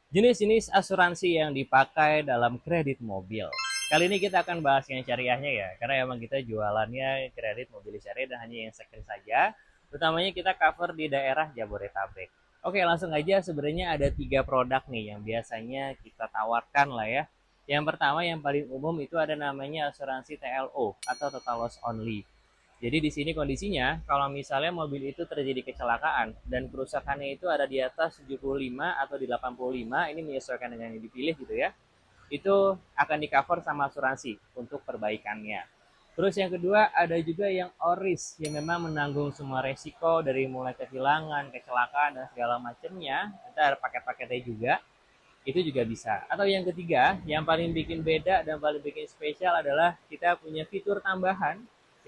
Jenis-jenis asuransi yang dipakai dalam kredit mobil. Kali ini kita akan bahas yang syariahnya ya, karena emang kita jualannya kredit mobil syariah dan hanya yang second saja. Utamanya kita cover di daerah Jabodetabek. Oke, langsung aja. Sebenarnya ada 3 produk nih yang biasanya kita tawarkan lah ya. Yang pertama yang paling umum itu ada namanya asuransi TLO atau Total Loss Only. Jadi di sini kondisinya kalau misalnya mobil itu terjadi kecelakaan dan kerusakannya itu ada di atas 75 atau di 85, ini menyesuaikan dengan yang dipilih gitu ya. Itu akan di-cover sama asuransi untuk perbaikannya. Terus yang kedua ada juga yang ORIS yang memang menanggung semua resiko dari mulai kehilangan, kecelakaan dan segala macamnya. Kita ada paket-paketnya juga. Itu juga bisa. Atau yang ketiga, yang paling bikin beda dan paling bikin spesial adalah kita punya fitur tambahan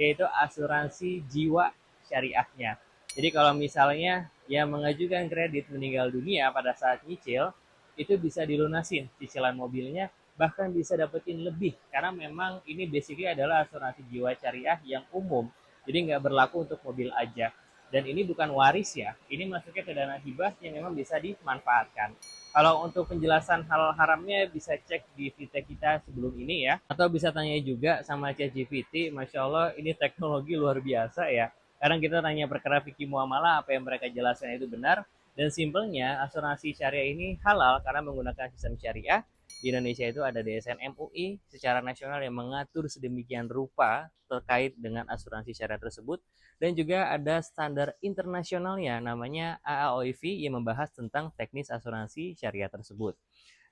yaitu asuransi jiwa syariahnya. Jadi kalau misalnya yang mengajukan kredit meninggal dunia pada saat nyicil, itu bisa dilunasin cicilan mobilnya, bahkan bisa dapetin lebih karena memang ini basically adalah asuransi jiwa syariah yang umum. Jadi nggak berlaku untuk mobil aja. Dan ini bukan waris ya, ini masuknya ke dana hibah yang memang bisa dimanfaatkan. Kalau untuk penjelasan hal haramnya bisa cek di VT kita sebelum ini ya. Atau bisa tanya juga sama ChatGPT. Masya Allah ini teknologi luar biasa ya. Kadang kita tanya perkara fikih muamalah apa yang mereka jelaskan itu benar. Dan simpelnya asuransi syariah ini halal karena menggunakan sistem syariah. Di Indonesia itu ada DSN MUI secara nasional yang mengatur sedemikian rupa terkait dengan asuransi syariah tersebut, dan juga ada standar internasionalnya namanya AAOIV yang membahas tentang teknis asuransi syariah tersebut.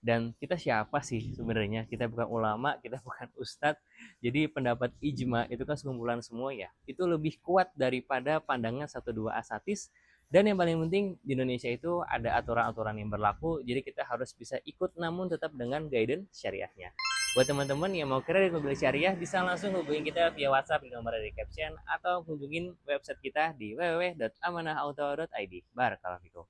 Dan kita siapa sih sebenarnya? Kita bukan ulama, kita bukan ustadz. Jadi pendapat ijma itu kan sekumpulan semua ya. Itu lebih kuat daripada pandangan satu dua asatis. Dan yang paling penting di Indonesia itu ada aturan-aturan yang berlaku. Jadi kita harus bisa ikut namun tetap dengan guidance syariahnya. Buat teman-teman yang mau kredit mobil syariah bisa langsung hubungin kita via WhatsApp di nomor di caption atau hubungin website kita di www.amanahauto.id. Barakallahu fikum.